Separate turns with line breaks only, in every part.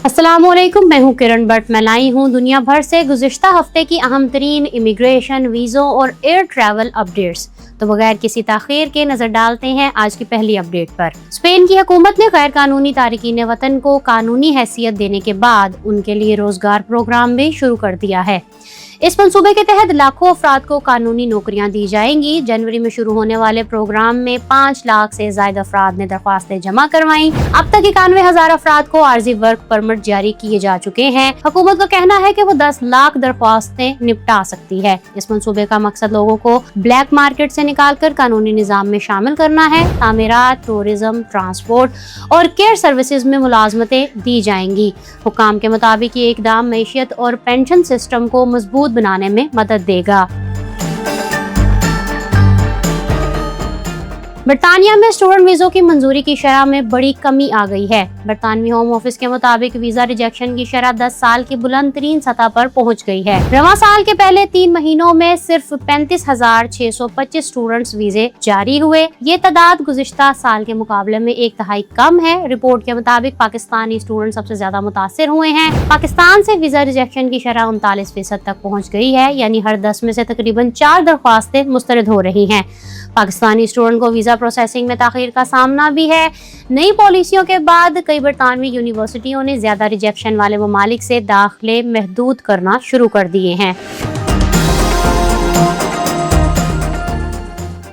अस्सलाम वालेकुम, मैं हूँ किरण भट्ट। मैं लाई हूँ दुनिया भर से गुज़िश्ता हफ्ते की अहम तरीन इमिग्रेशन, वीज़ों और एयर ट्रैवल अपडेट्स। तो बगैर किसी ताख़ीर के नजर डालते हैं आज की पहली अपडेट पर। स्पेन की हुकूमत ने गैर कानूनी तारिकीन वतन को कानूनी हैसियत देने के बाद उनके लिए रोजगार प्रोग्राम भी शुरू कर दिया है। इस मंसूबे के तहत लाखों अफराद को कानूनी नौकरियां दी जाएंगी। जनवरी में शुरू होने वाले प्रोग्राम में 5 लाख से ज्यादा अफराद ने दरख्वास्तें जमा करवाई। अब तक 91,000 अफराद को आर्जी वर्क परमिट जारी किए जा चुके हैं। हुकूमत का कहना है कि वो 10 लाख दरख्वास्तें निपटा सकती है। इस मंसूबे का मकसद लोगों को ब्लैक मार्केट से निकाल कर कानूनी निजाम में शामिल करना है। तामीरात, टूरिज्म, ट्रांसपोर्ट और केयर सर्विसेज में मुलाजमतें दी जाएंगी। हुकाम के मुताबिक ये इकदाम मैशियत और पेंशन सिस्टम को मजबूत बनाने में मदद देगा। बरतानिया में स्टूडेंट वीज़ों की मंजूरी की शरह में बड़ी कमी आ गई है। बरतानवी होम ऑफिस के मुताबिक वीजा रिजेक्शन की शरह 10 साल की बुलंद तरीन सतह पर पहुंच गई है। रवां साल के पहले 3 महीनों में सिर्फ 35,625 स्टूडेंट्स वीजे जारी हुए। ये तादाद गुज़िश्ता साल के मुकाबले में 1/3 कम है। रिपोर्ट के मुताबिक पाकिस्तानी स्टूडेंट सबसे ज्यादा मुतासिर हुए हैं। पाकिस्तान से वीजा रिजेक्शन की शरह 39% तक पहुँच गई है, यानी हर 10 में से तकरीबन 4 दरख्वास्तें मुस्तरद हो रही हैं। पाकिस्तानी स्टूडेंट को वीजा प्रोसेसिंग में ताख़ीर का सामना भी है। नई पॉलिसियों के बाद कई बरतानवी यूनिवर्सिटियों ने ज्यादा रिजेक्शन वाले ममालिक से दाखिले महदूद करना शुरू कर दिए हैं।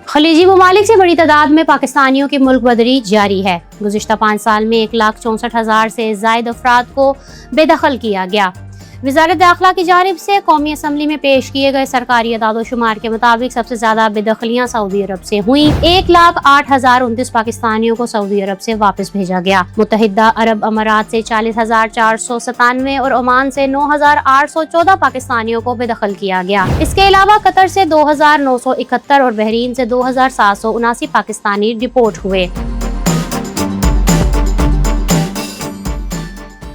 खलीजी ममालिक से बड़ी तादाद में पाकिस्तानियों की मुल्क बदरी जारी है। गुज़िश्ता 5 साल में 1,64,000 से ज़ायद अफराद को बेदखल किया गया। वज़ारत दाखिला की जानिब से कौमी असम्बली में पेश किए गए सरकारी अदाद-ओ-शुमार के मुताबिक सबसे ज्यादा बेदखलियां सऊदी अरब से हुई। 1,08,029 पाकिस्तानियों को सऊदी अरब से वापस भेजा गया। मुत्तहिदा अरब अमारात से 40,497 और ओमान से 9,814 पाकिस्तानियों को बेदखल किया गया। इसके अलावा कतर से 2,971 और बहरीन से 2,779 पाकिस्तानी रिपोर्ट हुए।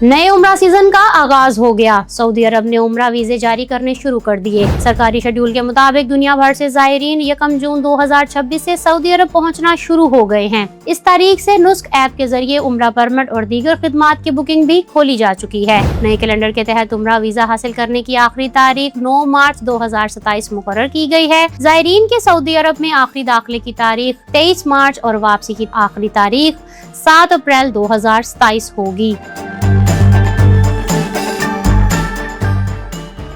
नए उम्रा सीजन का आगाज हो गया। सऊदी अरब ने उम्रा वीजे जारी करने शुरू कर दिए। सरकारी शेड्यूल के मुताबिक दुनिया भर से ज़ायरीन 1 जून 2026 से सऊदी अरब पहुंचना शुरू हो गए हैं। इस तारीख से नुस्ख ऐप के जरिए उम्रा परमिट और दीगर खिदमात की बुकिंग भी खोली जा चुकी है। नए कैलेंडर के तहत उम्रा वीजा हासिल करने की आखिरी तारीख 9 मार्च 2027 मुकर्रर की गई है। ज़ायरीन के सऊदी अरब में आखिरी दाखिले की तारीख 23 मार्च और वापसी की आखिरी तारीख 7 अप्रैल 2027 होगी।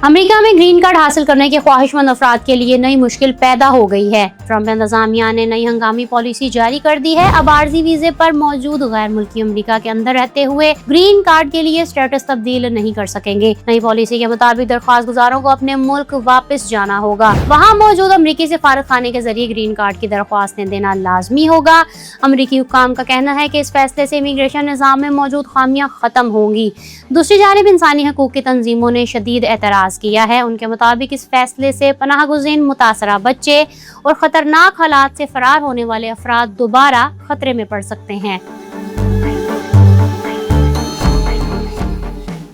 अमेरिका में ग्रीन कार्ड हासिल करने के ख्वाहिशमंद अफराद के लिए नई मुश्किल पैदा हो गई है। ट्रंप इंतजामिया ने नई हंगामी पॉलिसी जारी कर दी है। अब आर्जी वीजे पर मौजूद गैर मुल्की अमेरिका के अंदर रहते हुए ग्रीन कार्ड के लिए स्टेटस तब्दील नहीं कर सकेंगे। नई पॉलिसी के मुताबिक दरख्वास्त गुजारों को अपने मुल्क वापस जाना होगा। वहाँ मौजूद अमरीकी सफारत खाने के जरिए ग्रीन कार्ड की दरख्वास्तें देना लाजमी होगा। अमरीकी हुक्काम का कहना है कि इस फैसले से इमिग्रेशन निज़ाम में मौजूद खामियां खत्म होंगी। दूसरी जानिब इंसानी हकूक की तंजीमों ने शदीद एतराज किया है। उनके मुताबिक इस फैसले से पनाह गुज़ीन, मुतासरा बच्चे और खतरनाक हालात से फरार होने वाले अफराद दोबारा खतरे में पड़ सकते हैं।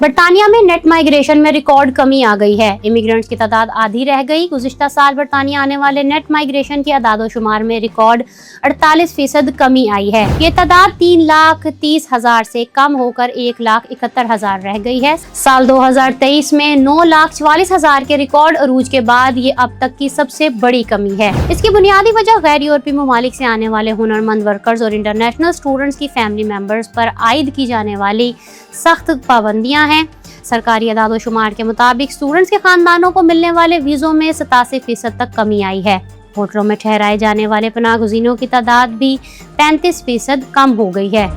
बरतानिया में नेट माइग्रेशन में रिकॉर्ड कमी आ गई है। इमिग्रेंट्स की तादाद आधी रह गई। गुज़िश्ता साल बरतानिया आने वाले नेट माइग्रेशन की अदाद-ओ-शुमार में रिकॉर्ड 48% कमी आई है। ये तादाद 3,30,000 से कम होकर 1,71,000 रह गई है। साल 2023 में 9,44,000 के रिकॉर्ड अरूज के बाद ये अब तक की सबसे बड़ी कमी है। इसकी बुनियादी वजह गैर यूरोपीय ममालिक से आने वाले हुनरमंद वर्कर्स और इंटरनेशनल स्टूडेंट्स की फैमिली मेंबर्स पर आयद की जाने वाली सख्त पाबंदियां हैं। सरकारी अदाद-ओ-शुमार के मुताबिक स्टूडेंट्स के खानदानों को मिलने वाले वीजों में 87% तक कमी आई है। होटलों में ठहराए जाने वाले पनाह गुज़ीनों की तादाद भी 35% कम हो गई है।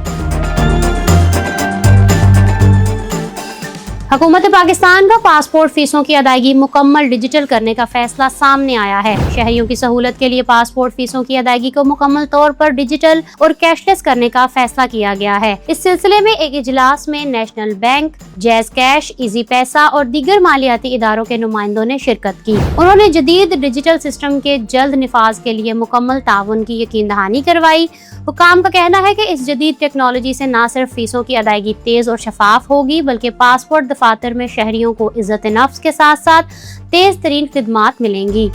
हुकूमत पाकिस्तान का पासपोर्ट फीसों की अदायगी मुकम्मल डिजिटल करने का फैसला सामने आया है। शहरियों की सहूलत के लिए पासपोर्ट फीसों की अदायगी को मुकम्मल तौर पर डिजिटल और कैशलेस करने का फैसला किया गया है। इस सिलसिले में एक इजलास में national bank, jazz cash, easy पैसा और दीगर मालियाती इदारों के नुमाइंदों ने शिरकत की। उन्होंने जदीद डिजिटल सिस्टम के जल्द निफाज के लिए मुकम्मल ताउन की यकीन दहानी करवाई। हुकाम का कहना है कि इस जदीद टेक्नोलॉजी से न सिर्फ फीसों की अदायगी तेज और शफाफ होगी, बल्कि पासपोर्ट दफातर में शहरियों को इज्जत नफ्स के साथ साथ तेज तरीन खिदमात मिलेंगी।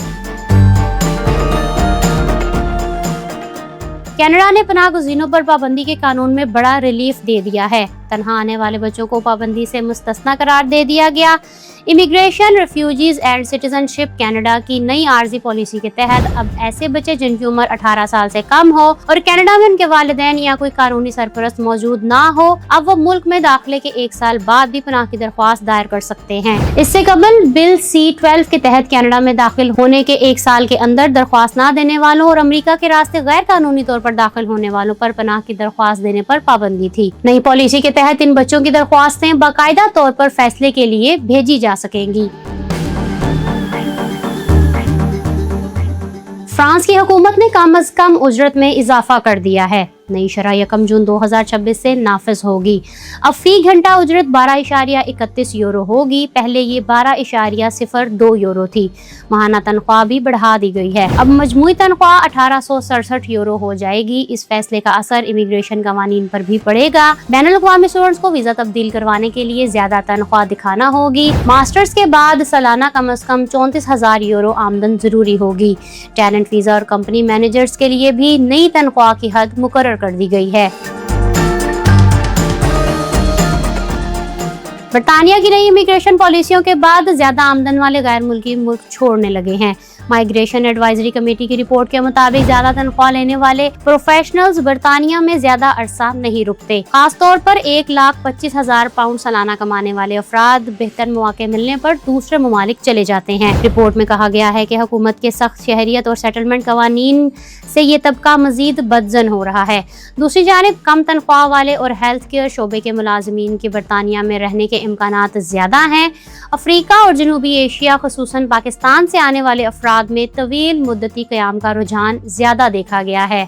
کینیڈا نے پناہ گزینوں پر پابندی کے قانون میں بڑا ریلیف دے دیا ہے۔ تنہا آنے والے بچوں کو پابندی سے مستثنا قرار دے دیا گیا۔ Immigration, refugees and citizen ship Canada کی نئی عارضی پالیسی کے تحت اب ایسے بچے جن کی عمر 18 سال سے کم ہو اور کینیڈا میں ان کے والدین یا کوئی قانونی سرپرست موجود نہ ہو، اب وہ ملک میں داخلے کے 1 سال بعد بھی پناہ کی درخواست دائر کر سکتے ہیں۔ اس سے قبل بل C-12 کے تحت کینیڈا میں داخل ہونے کے 1 سال کے اندر درخواست نہ دینے والوں اور امریکہ کے راستے غیر قانونی طور پر داخل ہونے والوں پر پناہ کی درخواست دینے پر پابندی تھی۔ نئی پالیسی کے تحت ان بچوں کی درخواستیں باقاعدہ طور پر فیصلے کے لیے بھیجی جا سکیں گی۔ فرانس کی حکومت نے کم از کم اجرت میں اضافہ کر دیا ہے۔ نئی شرح 1 جون 2026 سے نافذ ہوگی۔ اب فی گھنٹہ اجرت 12.31 یورو ہوگی، پہلے یہ 12.02 یورو تھی۔ ماہانہ تنخواہ بھی بڑھا دی گئی ہے، اب مجموعی تنخواہ 1867 یورو ہو جائے گی۔ اس فیصلے کا اثر امیگریشن قوانین پر بھی پڑے گا۔ بین الاقوامی اسٹوڈنٹس کو ویزا تبدیل کروانے کے لیے زیادہ تنخواہ دکھانا ہوگی۔ ماسٹرز کے بعد سالانہ کم از کم 34,000 یورو آمدن ضروری ہوگی۔ ٹیلنٹ ویزا اور کمپنی مینیجرز کے لیے بھی نئی تنخواہ کی حد مقرر کر دی گئی ہے۔ برطانیہ کی نئی امیگریشن پالیسیوں کے بعد زیادہ آمدن والے غیر ملکی ملک چھوڑنے لگے ہیں۔ مائیگریشن ایڈوائزری کمیٹی کی رپورٹ کے مطابق زیادہ تنخواہ لینے والے پروفیشنلز برطانیہ میں زیادہ عرصہ نہیں رکتے۔ خاص طور پر 1,25,000 پاؤنڈ سالانہ کمانے والے افراد بہتر مواقع ملنے پر دوسرے ممالک چلے جاتے ہیں۔ رپورٹ میں کہا گیا ہے کہ حکومت کے سخت شہریت اور سیٹلمنٹ قوانین سے یہ طبقہ مزید بدزن ہو رہا ہے۔ دوسری جانب کم تنخواہ والے اور ہیلتھ کیئر شعبے کے ملازمین کے برطانیہ میں رہنے کے امکانات زیادہ ہیں۔ افریقہ اور جنوبی ایشیا خصوصاً پاکستان سے آنے والے افراد میں طویل مدتی قیام کا رجحان زیادہ دیکھا گیا ہے۔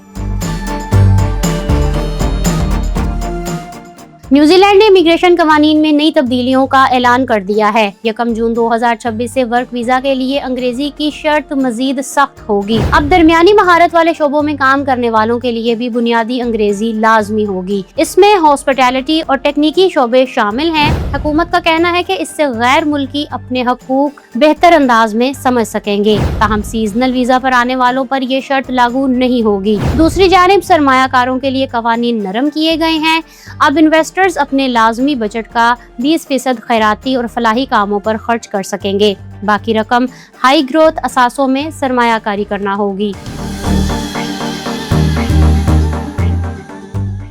نیوزی لینڈ نے امیگریشن قوانین میں نئی تبدیلیوں کا اعلان کر دیا ہے۔ 1 جون 2026 سے ورک ویزا کے لیے انگریزی کی شرط مزید سخت ہوگی۔ اب درمیانی مہارت والے شعبوں میں کام کرنے والوں کے لیے بھی بنیادی انگریزی لازمی ہوگی۔ اس میں ہاسپٹیلٹی اور تکنیکی شعبے شامل ہیں۔ حکومت کا کہنا ہے کہ اس سے غیر ملکی اپنے حقوق بہتر انداز میں سمجھ سکیں گے، تاہم سیزنل ویزا پر آنے والوں پر یہ شرط لاگو نہیں ہوگی۔ دوسری جانب سرمایہ کاروں کے لیے قوانین نرم کیے گئے ہیں۔ اب انویسٹرز اپنے لازمی بجٹ کا 20% خیراتی اور فلاحی کاموں پر خرچ کر سکیں گے، باقی رقم ہائی گروتھ اثاثوں میں سرمایہ کاری کرنا ہوگی۔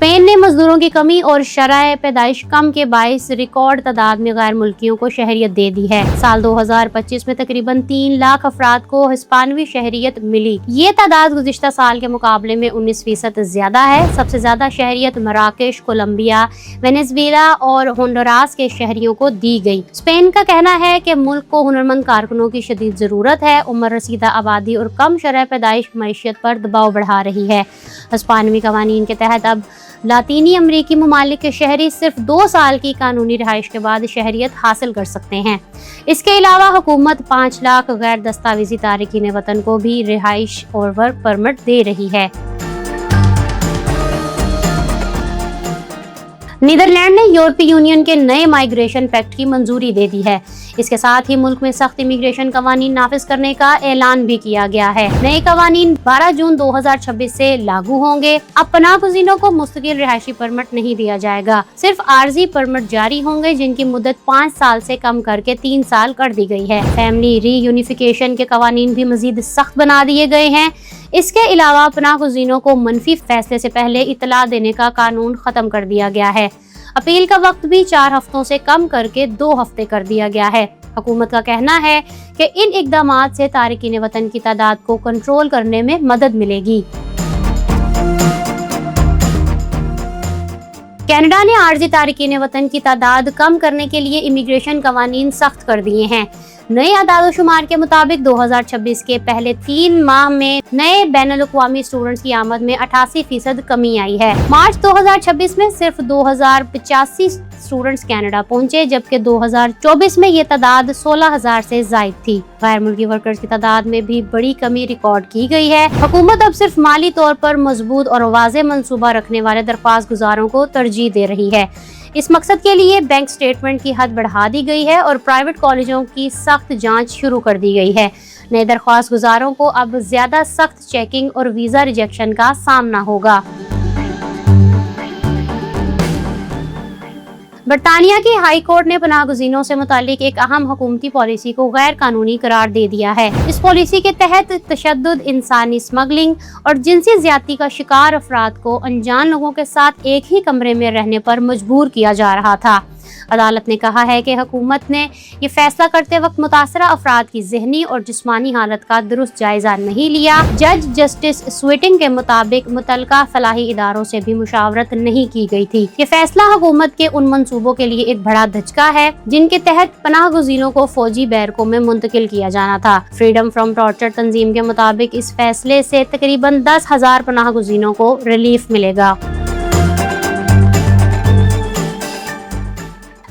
اسپین نے مزدوروں کی کمی اور شرح پیدائش کم کے باعث ریکارڈ تعداد میں غیر ملکیوں کو شہریت دے دی ہے۔ سال 2025 میں تقریباً 3 لاکھ افراد کو ہسپانوی شہریت ملی۔ یہ تعداد گزشتہ سال کے مقابلے میں 19% زیادہ ہے۔ سب سے زیادہ شہریت مراکش، کولمبیا، وینزویلا اور ہونڈوراس کے شہریوں کو دی گئی۔ اسپین کا کہنا ہے کہ ملک کو ہنرمند کارکنوں کی شدید ضرورت ہے۔ عمر رسیدہ آبادی اور کم شرح پیدائش معیشت پر دباؤ بڑھا رہی ہے۔ ہسپانوی قوانین کے تحت اب لاطینی امریکی ممالک کے شہری صرف 2 سال کی قانونی رہائش کے بعد شہریت حاصل کر سکتے ہیں۔ اس کے علاوہ حکومت 5 لاکھ غیر دستاویزی تارکین وطن کو بھی رہائش اور ورک پرمٹ دے رہی ہے۔ نیدرلینڈ نے یورپی یونین کے نئے مائیگریشن پیکٹ کی منظوری دے دی ہے۔ اس کے ساتھ ہی ملک میں سخت امیگریشن قوانین نافذ کرنے کا اعلان بھی کیا گیا ہے۔ نئے قوانین 12 جون 2026 سے لاگو ہوں گے۔ اب پناہ گزینوں کو مستقل رہائشی پرمٹ نہیں دیا جائے گا، صرف عارضی پرمٹ جاری ہوں گے جن کی مدت 5 سال سے کم کر کے 3 سال کر دی گئی ہے۔ فیملی ری یونیفیکیشن کے قوانین بھی مزید سخت بنا دیے گئے ہیں۔ اس کے علاوہ پناہ گزینوں کو منفی فیصلے سے پہلے اطلاع دینے کا قانون ختم کر دیا گیا ہے۔ اپیل کا وقت بھی 4 ہفتوں سے کم کر کے 2 ہفتے کر دیا گیا ہے۔ حکومت کا کہنا ہے کہ ان اقدامات سے تارکین وطن کی تعداد کو کنٹرول کرنے میں مدد ملے گی۔ کینیڈا نے عارضی تارکین وطن کی تعداد کم کرنے کے لیے امیگریشن قوانین سخت کر دیے ہیں۔ نئے اعداد و شمار کے مطابق 2026 کے پہلے 3 ماہ میں نئے بین الاقوامی اسٹوڈنٹس کی آمد میں 88% کمی آئی ہے۔ مارچ 2026 میں صرف 2085 اسٹوڈنٹس کینیڈا پہنچے، جبکہ 2024 میں یہ تعداد 16,000 سے زائد تھی۔ غیر ملکی ورکرز کی تعداد میں بھی بڑی کمی ریکارڈ کی گئی ہے۔ حکومت اب صرف مالی طور پر مضبوط اور واضح منصوبہ رکھنے والے درخواست گزاروں کو ترجیح دے رہی ہے۔ इस मकसद के लिए बैंक स्टेटमेंट की हद बढ़ा दी गई है और प्राइवेट कॉलेजों की सख्त जांच शुरू कर दी गई है। नए दरख्वास्त गुजारों को अब ज्यादा सख्त चेकिंग और वीजा रिजेक्शन का सामना होगा। बरतानिया की हाई कोर्ट ने पनाहगज़ीनों से मुतालिक एक अहम हुकूमती पॉलिसी को गैर कानूनी करार दे दिया है। इस पॉलिसी के तहत तशद्दुद, इंसानी स्मगलिंग और जिनसी ज़्यादती का शिकार अफराद को अनजान लोगों के साथ एक ही कमरे में रहने पर मजबूर किया जा रहा था। अदालत ने कहा है कि हुकूमत ने ये फैसला करते वक्त मुतासरा अफराद की ज़हनी और जिस्मानी हालत का दुरुस्त जायजा नहीं लिया। जज जस्टिस स्वीटिंग के मुताबिक मुतलका फलाही इदारों से भी मुशावरत नहीं की गई थी। ये फैसला हुकूमत के उन मंसूबों के लिए एक बड़ा धचका है जिनके तहत पनाहगज़ीनों को फौजी बैरकों में मुंतकिल किया जाना था। फ्रीडम फ्रॉम टॉर्चर तंजीम के मुताबिक इस फैसले से तकरीबन 10,000 पनाहगज़ीनों को रिलीफ मिलेगा।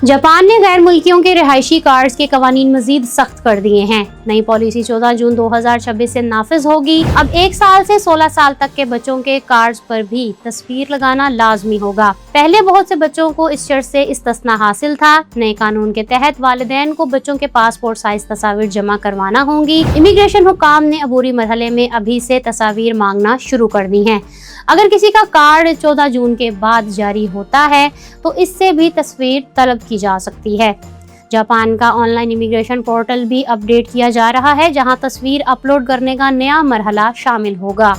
जापान ने गैर मुल्कियों के रिहायशी कार्ड्स के कवानीन मजीद सख्त कर दिए हैं। नई पॉलिसी 14 जून 2026 से नाफिज होगी। अब 1 साल से 16 साल तक के बच्चों के कार्ड्स पर भी तस्वीर लगाना लाजमी होगा। पहले बहुत से बच्चों को इस शर्त से इस्तिस्ना हासिल था। नए कानून के तहत वालिदैन को बच्चों के पासपोर्ट साइज तस्वीर जमा करवाना होंगी। इमिग्रेशन हुकाम ने अबूरी मरहले में अभी से तस्वीर मांगना शुरू कर दी हैं। अगर किसी का कार्ड 14 जून के बाद जारी होता है तो इससे भी तस्वीर तलब की जा सकती है। जापान का ऑनलाइन इमिग्रेशन पोर्टल भी अपडेट किया जा रहा है, जहां तस्वीर अपलोड करने का नया मरहला शामिल होगा।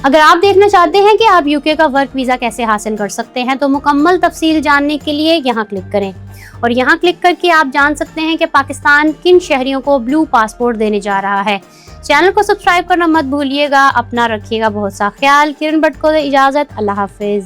अगर आप देखना चाहते हैं कि आप यूके का वर्क वीज़ा कैसे हासिल कर सकते हैं तो मुकम्मल तफसील जानने के लिए यहाँ क्लिक करें और यहाँ क्लिक करके आप जान सकते हैं कि पाकिस्तान किन शहरियों को ब्लू पासपोर्ट देने जा रहा है। चैनल को सब्सक्राइब करना मत भूलिएगा। अपना रखिएगा बहुत सा ख्याल। किरण भट्ट को इजाज़त। अल्लाह हाफिज।